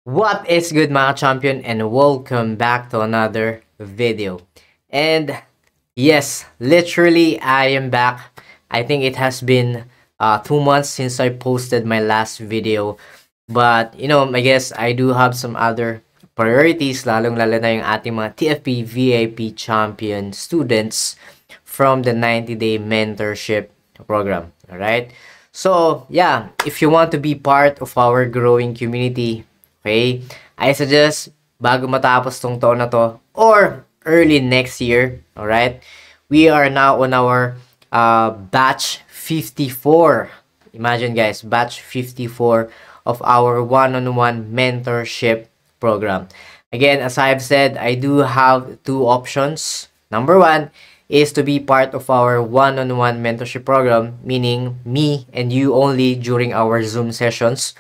What is good mga champion, and welcome back to another video. And yes, literally I am back. I think it has been 2 months since I posted my last video. But I guess I do have some other priorities, lalong-lalo na yung ating mga TFP VIP champion students from the 90-day mentorship program. Alright? So, yeah, if you want to be part of our growing community, okay, I suggest bago matapos tong taon na to or early next year, alright, we are now on our batch 54. Imagine guys, batch 54 of our one-on-one mentorship program. Again, as I've said, I do have two options. Number one is to be part of our one-on-one mentorship program, meaning me and you only during our Zoom sessions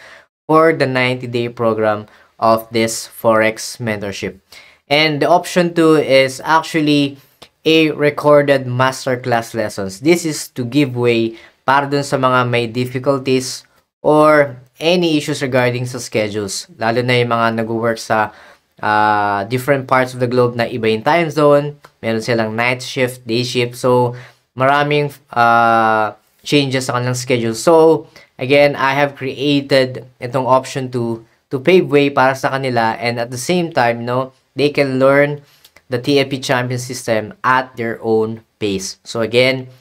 for the 90-day program of this Forex mentorship. And the option 2 is actually a recorded masterclass lessons. This is to give way para dun sa mga may difficulties or any issues regarding sa schedules. Lalo na yung mga nag-work sa different parts of the globe na iba yung time zone. Meron silang night shift, day shift. So, maraming changes sa kanilang schedule. So, again, I have created itong option to pave way para sa kanila, and at the same time, they can learn the TFP champion system at their own pace. So again,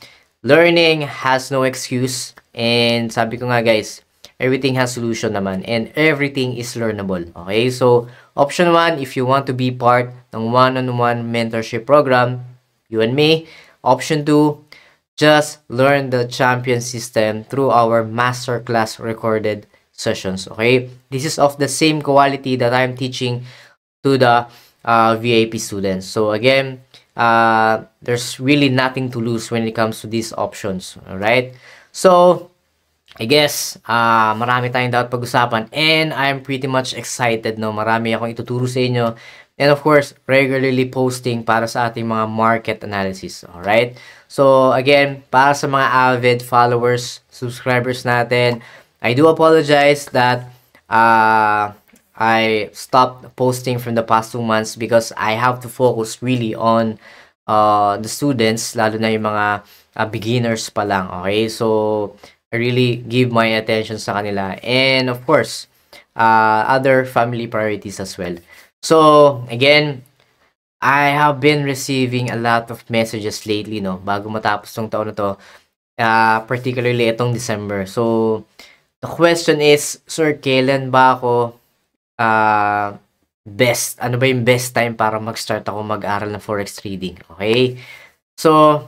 learning has no excuse, and sabi ko nga guys, everything has solution naman, and everything is learnable. Okay, so option 1, if you want to be part ng one-on-one mentorship program, you and me. Option 2, just learn the champion system through our masterclass recorded sessions. Okay, this is of the same quality that I'm teaching to the VIP students. So again, there's really nothing to lose when it comes to these options. All right, so I guess marami tayong dapat pag-usapan, and I'm pretty much excited. Marami akong ituturo sa inyo, and of course regularly posting para sa ating mga market analysis. All right, so again, para sa mga avid followers, subscribers natin, I do apologize that I stopped posting from the past 2 months because I have to focus really on the students, lalo na yung mga beginners pa lang. Okay, so I really give my attention sa kanila, and of course other family priorities as well. So again, I have been receiving a lot of messages lately, bago matapos tong taon na to, particularly itong December. So the question is, sir, kailan ba ako ano ba yung best time para mag-start ako mag-aral ng forex trading? Okay, so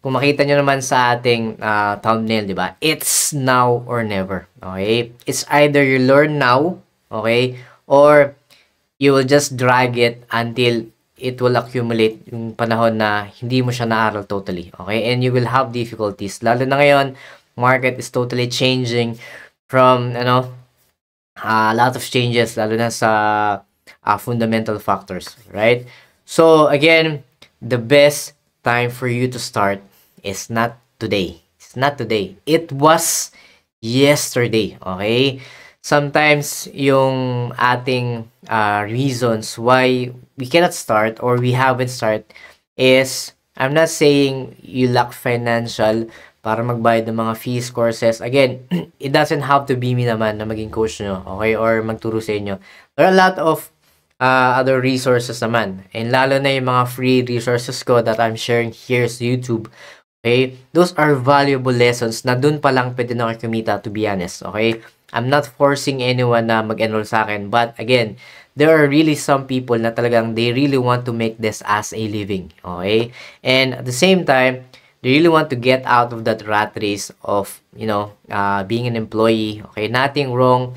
kung makita nyo naman sa ating thumbnail, di ba, it's now or never. Okay, it's either you learn now, okay, or you will just drag it until it will accumulate yung panahon na hindi mo siya naaral totally. Okay, and you will have difficulties, lalo na ngayon market is totally changing from a lot of changes, lalo na sa fundamental factors, right? So again, the best time for you to start is not today. It's not today. It was yesterday, okay? Sometimes yung ating reasons why we cannot start or we haven't start is, I'm not saying you lack financial para magbayad ng mga fees, courses. Again, it doesn't have to be me naman na maging coach nyo, okay, or magturo sa inyo. There are a lot of other resources naman, and lalo na yung mga free resources ko that I'm sharing here sa YouTube. Okay, those are valuable lessons na dun pa lang pwede na kayo kumita, to be honest. Okay, I'm not forcing anyone na mag-enroll sa akin, but again, there are really some people na talagang they really want to make this as a living. Okay, and at the same time, they really want to get out of that rat race of being an employee. Okay, nothing wrong,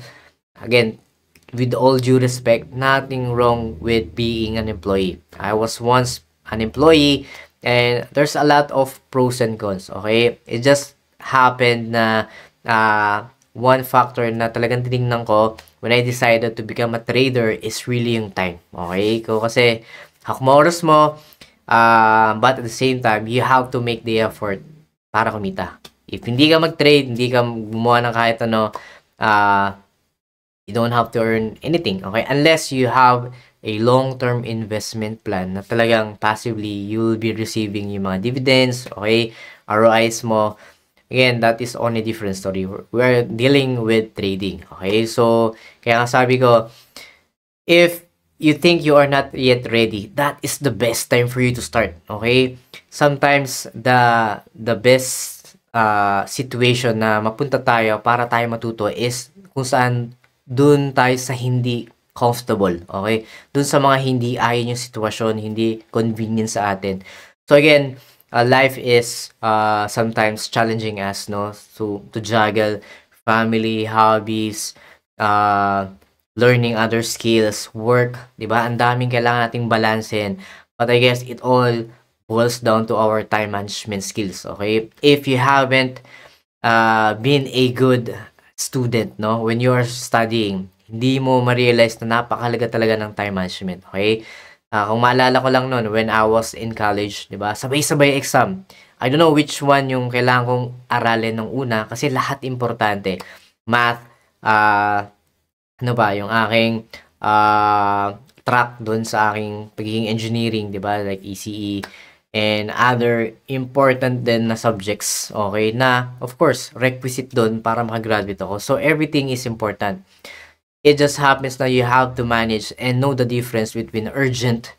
again, with all due respect, nothing wrong with being an employee. I was once an employee, and there's a lot of pros and cons. Okay, it just happened na one factor na talagang tinignan ko when I decided to become a trader is really yung time. Okay, kasi hakmoros mo, but at the same time, you have to make the effort para kumita. If hindi ka mag-trade, hindi ka gumawa ng kahit ano, You don't have to earn anything, okay? Unless you have a long-term investment plan na talagang passively you will be receiving yung mga dividends, okay? ROIs mo. Again, that is on a different story. We're dealing with trading, okay? So, kaya nga sabi ko, if you think you are not yet ready, that is the best time for you to start, okay? Sometimes the best situation na mapunta tayo para tayo matuto is kung saan dun tayo sa hindi comfortable, okay? Dun sa mga hindi ayon yung sitwasyon, hindi convenient sa atin. So again, life is sometimes challenging us, no? To juggle family, hobbies, learning other skills, work, 'di ba? Ang daming kailangan nating balansehin. But I guess it all boils down to our time management skills, okay? If you haven't been a good student, no, when you are studying, hindi mo ma-realize na napakahalaga talaga ng time management, okay? Kung maalala ko lang noon when I was in college, 'di ba? Sabay-sabay exam. I don't know which one yung kailangan kong aralin ng una kasi lahat importante. Math, ano ba, yung aking track doon sa aking pagiging engineering, 'di ba? Like ECE and other important din na subjects, okay? Na of course, requisite doon para makagraduate ako. So everything is important. It just happens na you have to manage and know the difference between urgent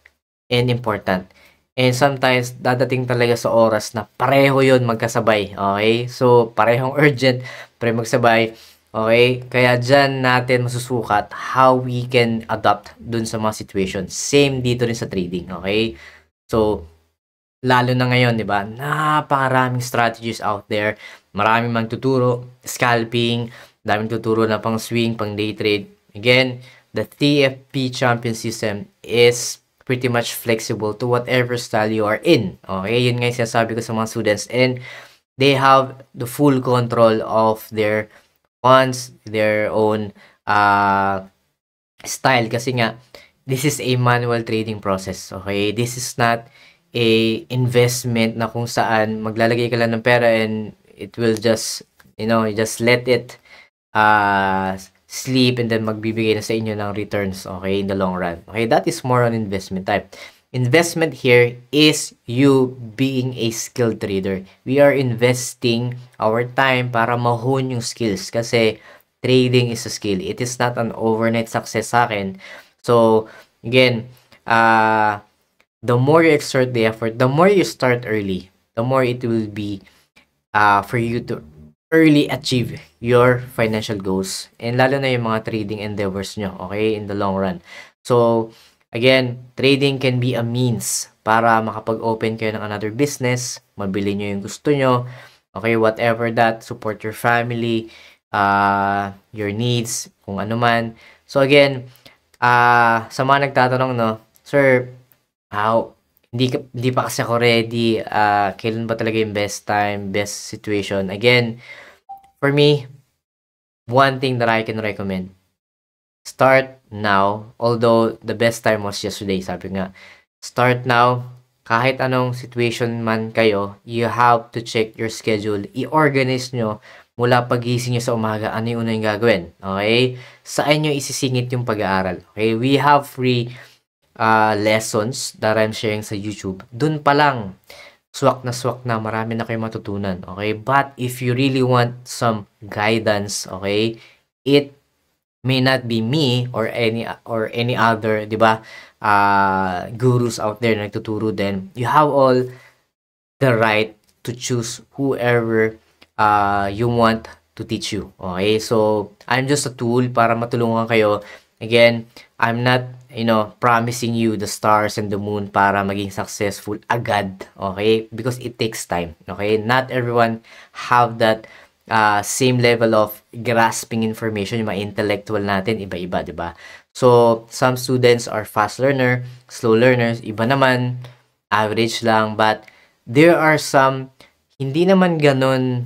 and important. And sometimes, dadating talaga sa oras na pareho yon magkasabay. Okay? So, parehong urgent, pareho magsabay. Okay? Kaya dyan natin masusukat how we can adapt dun sa mga situation. Same dito rin sa trading. Okay? So, lalo na ngayon, di ba? Napakaraming strategies out there. Maraming magtuturo, scalping, daming tuturo na pang swing, pang day trade. Again, the TFP champion system is pretty much flexible to whatever style you are in. Okay, yun nga yung sinasabi ko sa mga students. And they have the full control of their funds, their own style. Kasi nga, this is a manual trading process. Okay, this is not a investment na kung saan maglalagay ka lang ng pera and it will just, you know, just let it sleep and then magbibigay na sa inyo ng returns, okay, in the long run. Okay, that is more on investment type. Investment here is you being a skilled trader. We are investing our time para ma-hone yung skills kasi trading is a skill. It is not an overnight success sa akin. So, again, the more you exert the effort, the more you start early, the more it will be for you to early achieve your financial goals. And lalo na yung mga trading endeavors nyo, okay, in the long run. So, again, trading can be a means para makapag-open kayo ng another business, mabili nyo yung gusto nyo, okay, whatever that, support your family, your needs, kung ano man. So, again, sa mga nagtatanong, no, Sir, hindi pa kasi ako ready, kailan ba talaga yung best time, best situation? Again, for me, one thing that I can recommend, start now, although the best time was yesterday, sabi nga, start now, kahit anong situation man kayo, you have to check your schedule, i-organize nyo, mula pagising nyo sa umaga, ano yung una yung gagawin, okay? Saan nyo isisingit yung pag-aaral, okay? We have free lessons that I'm sharing sa YouTube. Dun pa lang, swak na, marami na kayong matutunan, okay? But if you really want some guidance, okay, it may not be me or any other, 'di ba? Gurus out there na nagtuturo din. You have all the right to choose whoever you want to teach you, okay? So, I'm just a tool para matulungan kayo. Again, I'm not, promising you the stars and the moon para maging successful agad, okay? Because it takes time, okay? Not everyone have that same level of grasping information. Yung mga intellectual natin, iba-iba, di ba? So, some students are fast learner, slow learners, iba naman, average lang, but there are some, hindi naman ganun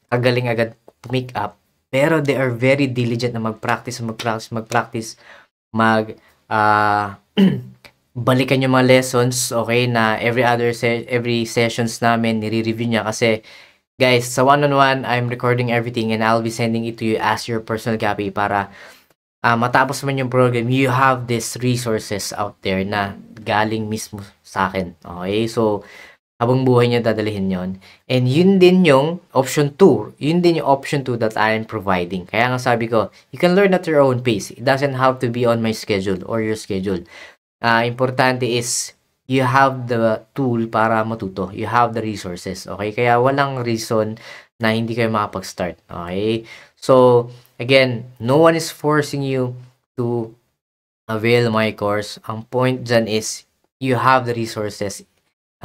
kagaling agad pick up, pero they are very diligent na mag-practice, balikan yung mga lessons, okay, na every sessions namin nire-review niya kasi Guys, sa one-on-one, I'm recording everything and I'll be sending it to you as your personal copy para matapos man yung program, you have these resources out there na galing mismo sa akin. Okay? So, habang buhay niyo dadalhin yon. And yun din yung option 2. Yun din yung option 2 that I am providing. Kaya nga sabi ko, you can learn at your own pace. It doesn't have to be on my schedule or your schedule. Importante is you have the tool para matuto. You have the resources. Okay? Kaya walang reason na hindi kayo makapag-start. Okay? So, again, no one is forcing you to avail my course. Ang point dyan is you have the resources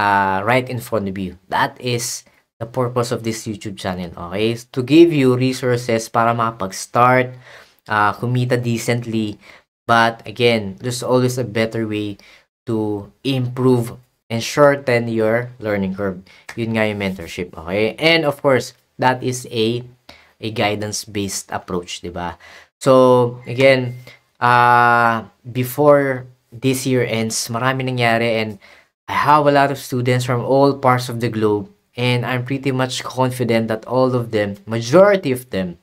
right in front of you. That is the purpose of this YouTube channel. Okay? To give you resources para makapag-start, kumita decently. But again, there's always a better way to improve and shorten your learning curve. Yun nga yung mentorship. Okay? And of course, that is a guidance-based approach, di ba? So, again, before this year ends, marami nangyari and I have a lot of students from all parts of the globe and I'm pretty much confident that all of them, majority of them,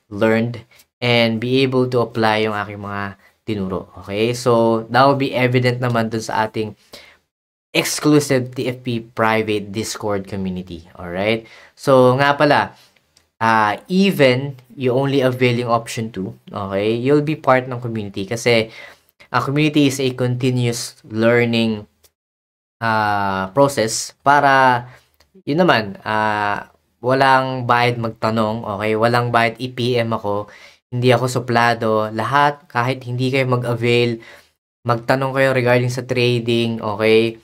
learned and be able to apply yung aking mga tinuro. Okay? So, that will be evident naman dun sa ating exclusive TFP private Discord community. Alright? So, nga pala, even you only availing option 2, okay, you'll be part ng community kasi a community is a continuous learning process para yun naman, walang bayad magtanong, okay, walang bayad i-PM ako, hindi ako suplado, lahat kahit hindi kayo mag-avail, magtanong kayo regarding sa trading, okay,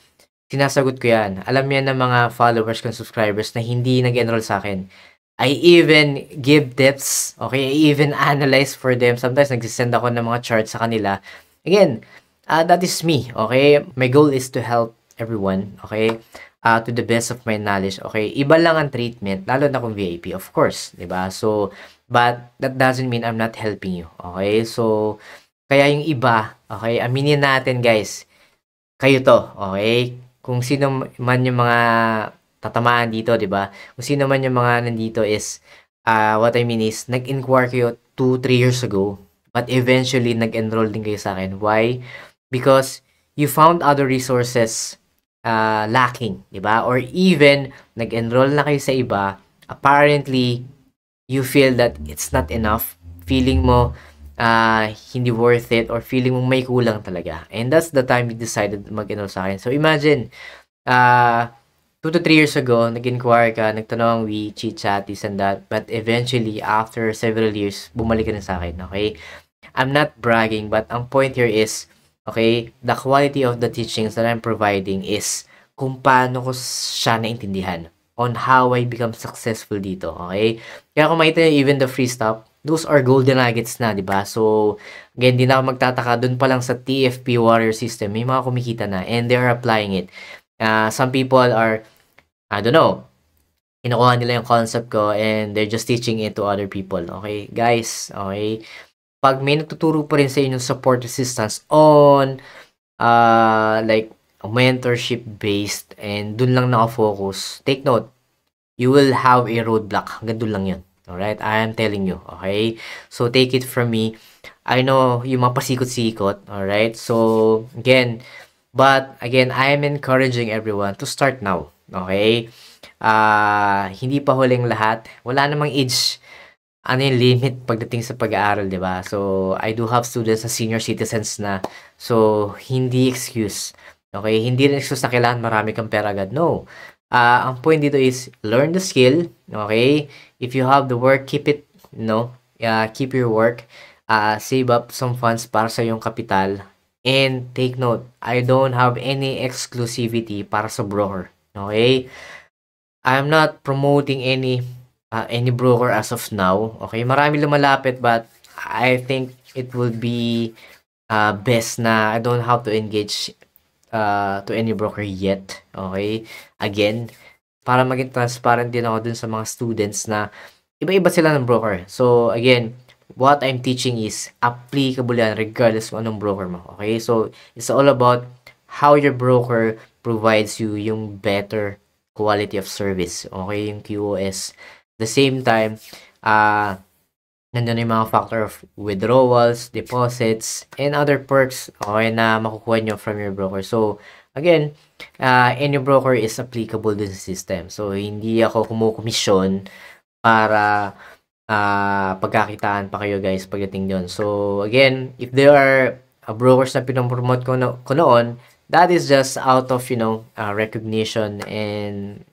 sinasagot ko yan. Alam yan ng mga followers and subscribers na hindi nag-enroll sa akin. I even give tips, okay? I even analyze for them. Sometimes nagsisend ako ng mga charts sa kanila. Again, that is me, okay? My goal is to help everyone, okay? To the best of my knowledge, okay? Iba lang ang treatment, lalo na kung VIP, of course, di ba? So, but that doesn't mean I'm not helping you, okay? So, kaya yung iba, okay? Aminin natin, guys, kayo to, okay? Kung sino man yung mga tatamaan dito, di ba? Kung sino man yung mga nandito is, what I mean is, nag-inquire kayo 2-3 years ago, but eventually, nag-enroll din kayo sa akin. Why? Because you found other resources lacking, di ba? Or even, nag-enroll na kayo sa iba, apparently, you feel that it's not enough. Feeling mo, hindi worth it, or feeling mo may kulang talaga. And that's the time you decided mag-enroll sa akin. So, imagine, 2 to 3 years ago, nag-inquire ka, nagtanong, we chit-chat, this and that. But eventually, after several years, bumalik ka na sa akin, okay? I'm not bragging, but ang point here is, okay, the quality of the teachings that I'm providing is kung paano ko siya naintindihan on how I become successful dito, okay? Kaya kung makita nyo, even the free stuff, those are golden nuggets na, di ba? So, again, di na ako magtataka, dun pa lang sa TFP Warrior System, may mga kumikita na, and they're applying it. Some people are, I don't know, kinukuha nila yung concept ko and they're just teaching it to other people. Okay, guys, okay? Pag may natuturo pa rin sa inyong support assistance on like mentorship based and dun lang nakafocus, take note, you will have a roadblock. Hanggang dun lang yun. Alright? I am telling you. Okay? So, take it from me. I know yung mga pasikot-sikot. Alright? So, again, I am encouraging everyone to start now. Okay? Hindi pa huling lahat. Wala namang age yung limit pagdating sa pag-aaral, di ba? So, I do have students na senior citizens na. So, hindi excuse. Okay? Hindi rin excuse na kailangan marami kang pera agad. No. Ang point dito is, learn the skill. Okay? If you have the work, keep it, keep your work. Save up some funds para sa iyong kapital. And take note, I don't have any exclusivity para sa broker. Okay? I'm not promoting any broker as of now. Okay? Marami lumalapit but I think it would be best na I don't have to engage to any broker yet. Okay? Again, para maging transparent din ako dun sa mga students na iba-iba sila ng broker. So, again, what I'm teaching is applicable yan regardless kung anong broker mo. Okay? So, it's all about how your broker provides you yung better quality of service. Okay, yung QoS. The same time, nandun yung mga factor of withdrawals, deposits, and other perks, okay, na makukuha nyo from your broker. So, again, any broker is applicable dun sa system. So, hindi ako kumukomisyon para pagkakitaan pa kayo guys pagdating doon. So, again, if there are brokers na pinopromote ko noon, that is just out of, recognition and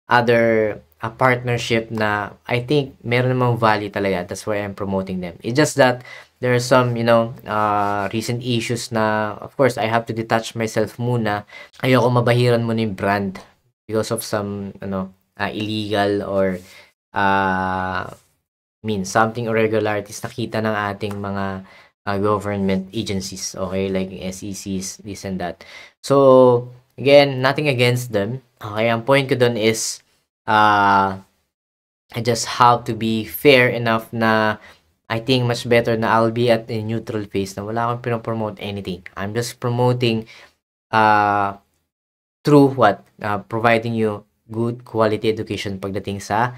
other partnership na I think meron namang value talaga. That's why I'm promoting them. It's just that there are some, recent issues na, of course, I have to detach myself muna. Ayoko mabahiran muna yung brand because of some, illegal or something irregularities nakita ng ating mga government agencies, okay, like SECs, this and that. So, again, nothing against them. Okay, ang point ko dun is, I just have to be fair enough na I think much better na I'll be at a neutral phase na wala akong pinopromote anything. I'm just promoting through what? Providing you good quality education pagdating sa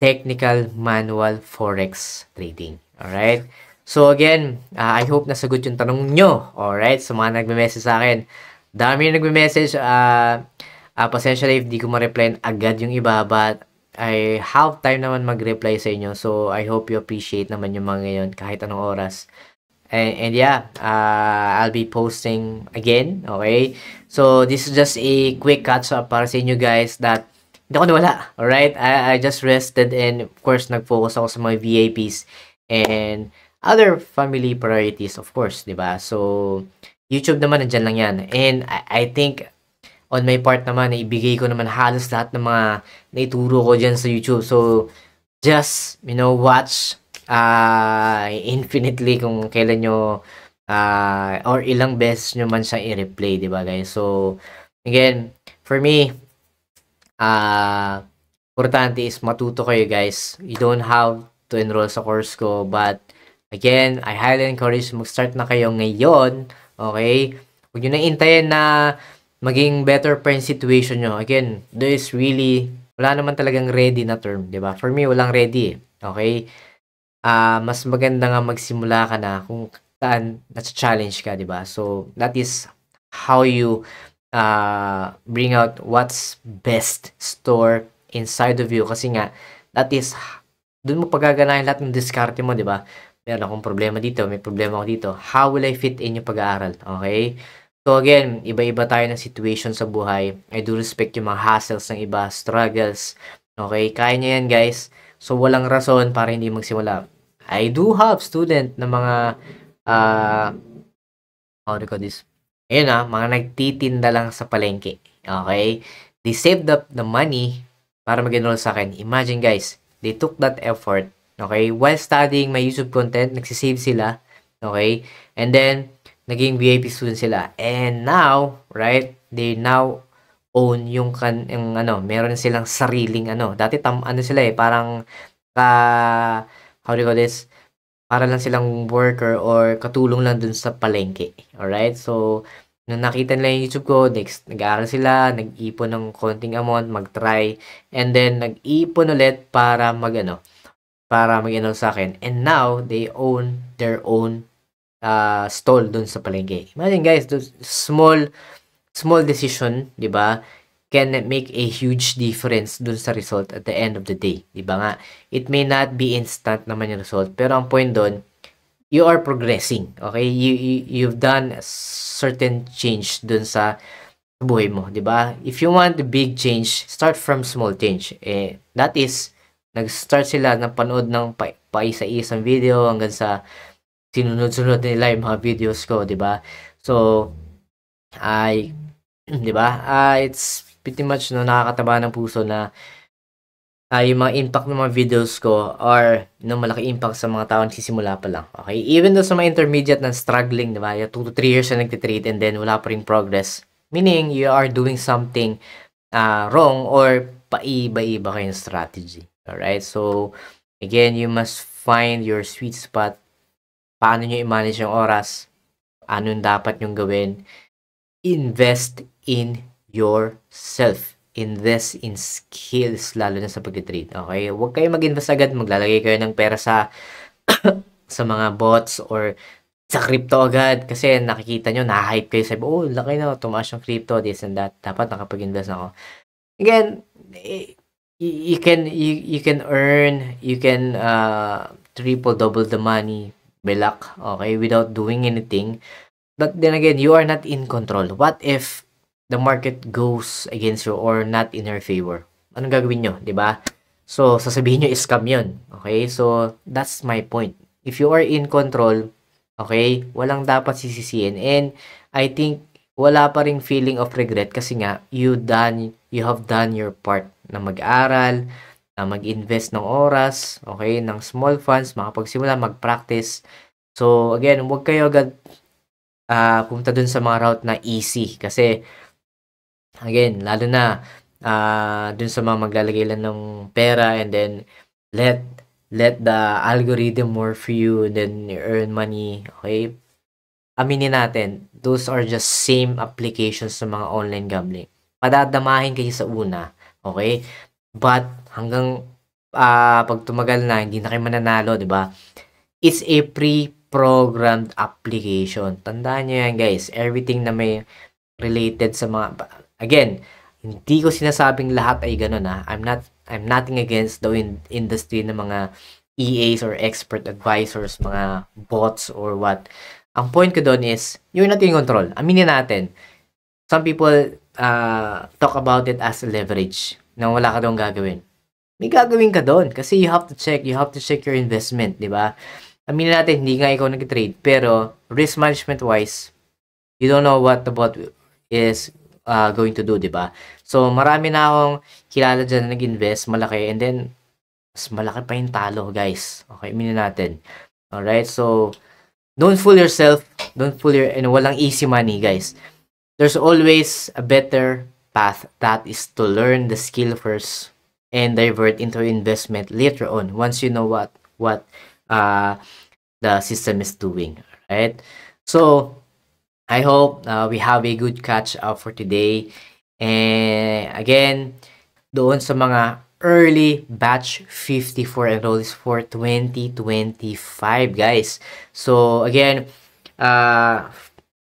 technical manual forex trading. Alright? So again, I hope nasagot yung tanong nyo. Alright? So mga nagme-message sa akin. Dami yung nagme-message. Pasensya na if di ko ma-reply agad yung iba, but I have time naman mag-reply sa inyo. So I hope you appreciate naman yung mga ngayon kahit anong oras. And yeah, I'll be posting again. Okay? So this is just a quick catch-up para sa inyo guys that hindi ako nawala. Alright? I just rested and of course, nag-focus ako sa mga VIPs and other family priorities, of course, diba? So, YouTube naman, nandyan lang yan. And I think, on my part naman, ibigay ko naman halos lahat ng mga naituro ko dyan sa YouTube. So, just, watch infinitely kung kailan nyo or ilang beses nyo man siya i-replay, diba guys? So, again, for me, importante is matuto kayo guys. You don't have to enroll sa course ko, but again, I highly encourage mag-start na kayo ngayon, okay? Huwag nyo na intayin na maging better pa yung situation nyo. Again, there is really, wala naman talagang ready na term, di ba? For me, walang ready, okay? Mas maganda nga magsimula ka na kung saan na-challenge ka, di ba? So, that is how you bring out what's best store inside of you. Kasi nga, that is, dun mo pagaganahin lahat ng diskarte mo, di ba? Meron akong problema dito, may problema ako dito. How will I fit in yung pag-aaral? Okay? So again, iba-iba tayo ng situation sa buhay. I do respect yung mga hassles ng iba, struggles. Okay? Kaya niya yan, guys. So walang rason para hindi magsimula. I do have student na mga how do you call this? Ayun mga nagtitinda lang sa palengke. Okay? They saved up the money para mag-enroll sa akin. Imagine guys, they took that effort. Okay? While studying my YouTube content, nagsisave sila. Okay? And then, naging VIP student sila. And now, right, they now own yung meron silang sariling Dati sila parang how do you call this? Para lang silang worker or katulong lang dun sa palengke. Alright? So, nung nakita nila yung YouTube ko, next, nag-aaral sila, nag-ipon ng konting amount, mag-try, and then nag-ipon ulit para para mag-enroll sa akin. And now, they own their own stall dun sa palengke. Imagine guys, those small decision, di ba, can make a huge difference dun sa result at the end of the day. Di ba nga? It may not be instant naman yung result, pero ang point dun, you are progressing. Okay? You've done a certain change dun sa buhay mo, di ba? If you want a big change, start from small change. That is, nag-start sila ng panood ng paisa-isang video hanggang sa sinunod-sunod nila yung mga videos ko, di ba? So, di ba? It's pretty much nakakataba ng puso na yung mga impact ng mga videos ko or malaki impact sa mga tao nagsisimula pa lang. Okay? Even though sa mga intermediate na struggling, di ba? 2 to 3 years na nagtitrade and then wala pa rin progress. Meaning, you are doing something wrong or paiba-iba kayong strategy. Alright? So, again, you must find your sweet spot. Paano nyo i-manage yung oras? Ano yung dapat nyong gawin? Invest in yourself. Invest in skills, lalo na sa pag-trade. Okay? Huwag kayo mag-invest agad. Maglalagay kayo ng pera sa sa mga bots or sa crypto agad kasi nakikita nyo, na-hype kayo sa oh, laki na, tumaas yung crypto, this and that. Dapat nakapag-invest ako. Again, you can earn, you can triple, double the money by luck, okay, without doing anything. But then again, you are not in control. What if the market goes against you or not in your favor? Anong gagawin nyo, di ba? So, sasabihin nyo, scam yun. Okay? So, that's my point. If you are in control, okay, walang dapat sisisihin. And I think wala pa ring feeling of regret kasi nga you have done your part na mag-aral, na mag-invest ng oras, okay, ng small funds, makapagsimula, mag-practice. So again, huwag kayo agad pumunta dun sa mga route na easy kasi again, lalo na dun sa mga maglalagay lang ng pera and then let the algorithm work for you and then you earn money, okay? Aminin natin, those are just same applications sa mga online gambling. Padadamahin kayo sa una, okay? But hanggang pag tumagal na, hindi na kayo mananalo, di ba? It's a pre-programmed application. Tandaan nyo yan, guys. Everything na may related sa mga... Again, hindi ko sinasabing lahat ay ganun, ha? I'm nothing against the industry ng mga EAs or expert advisors, mga bots or what. Ang point ko doon is, you're not in control. Aminin natin. Some people talk about it as leverage na wala ka doon gagawin. May gagawin ka doon kasi you have to check your investment, di ba? Aminin natin, hindi nga ikaw nag-trade, pero risk management wise, you don't know what the bot is going to do, di ba? So, marami na akong kilala dyan na nag-invest, malaki, and then, mas malaki pa yung talo, guys. Okay, aminin natin. Alright, so, don't fool yourself. Don't fool walang easy money, guys. There's always a better path. That is to learn the skill first and divert into investment later on once you know what the system is doing. Right? So, I hope we have a good catch up for today. And again, doon sa mga early batch 54 enrollees for 2025, guys. So again,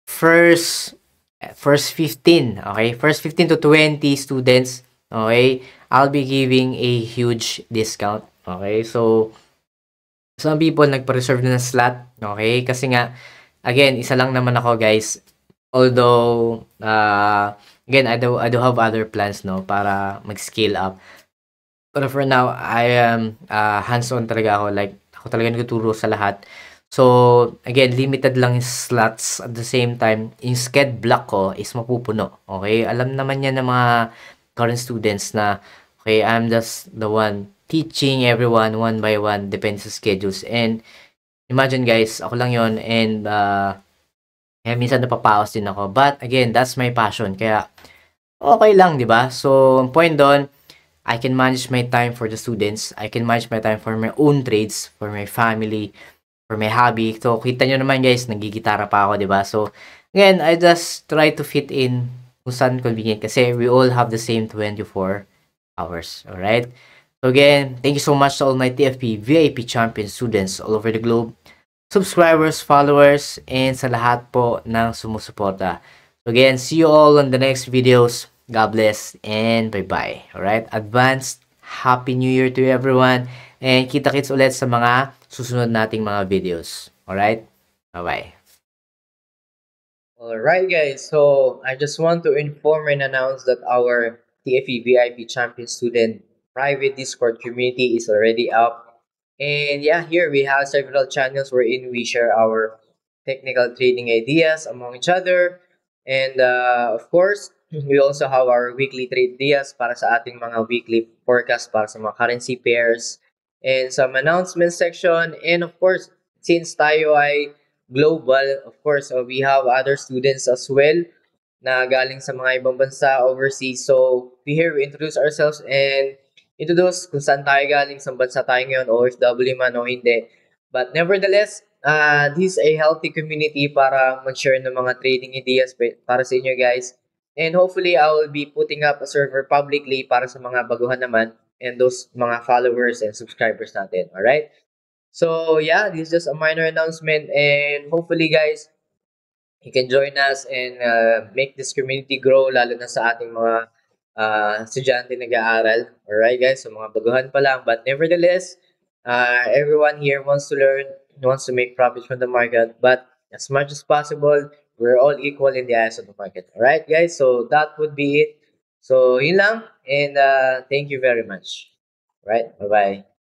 first 15, okay? First 15 to 20 students, okay? I'll be giving a huge discount, okay? So some people nagpa-reserve na ng slot, okay? Kasi nga again, isa lang naman ako, guys. Although again, I do have other plans, no, para mag-scale up. But for now, I am hands-on talaga ako. Like, ako talaga nagtuturo sa lahat. So, again, limited lang yung slots. At the same time, yung sched block ko is mapupuno. Okay? Alam naman yan ng mga current students na, okay, I'm just the one teaching everyone one by one. Depends sa schedules. And, imagine guys, ako lang yon and minsan napapaos din ako. But, again, that's my passion. Kaya, okay lang, di ba? So, ang point doon, I can manage my time for the students. I can manage my time for my own trades, for my family, for my hobby. So, kita nyo naman guys, nagigitara pa ako, di ba? So, again, I just try to fit in kung saan convenient kasi we all have the same 24 hours. Alright? So, again, thank you so much to all my TFP VIP champion students all over the globe, subscribers, followers, and sa lahat po ng sumusuporta. So, again, see you all on the next videos. God bless and bye-bye. Alright? Advanced Happy New Year to everyone. And kita-kits ulit sa mga susunod nating mga videos. Alright? Bye-bye. Alright guys, so I just want to inform and announce that our TFE VIP Champion Student private Discord community is already up. And yeah, here we have several channels wherein we share our technical trading ideas among each other. And of course, we also have our weekly trade ideas para sa ating mga weekly forecast para sa mga currency pairs and some announcement section. And of course, since tayo ay global, of course, we have other students as well na galing sa mga ibang bansa overseas. So, we introduce ourselves and introduce kung saan tayo galing, sa bansa tayo ngayon, OFW man o hindi. But nevertheless, this is a healthy community para mag-share ng mga trading ideas para sa inyo guys. And hopefully, I will be putting up a server publicly para sa mga baguhan naman and those mga followers and subscribers natin. Alright? So, yeah, this is just a minor announcement. And hopefully, guys, you can join us and make this community grow, lalo na sa ating mga estudyante nag-aaral. Alright, guys? So, mga baguhan pa lang. But nevertheless, everyone here wants to learn, wants to make profits from the market. But as much as possible, we're all equal in the eyes of the market. Alright, guys? So, that would be it. So, yun lang. And thank you very much. Right? Bye-bye.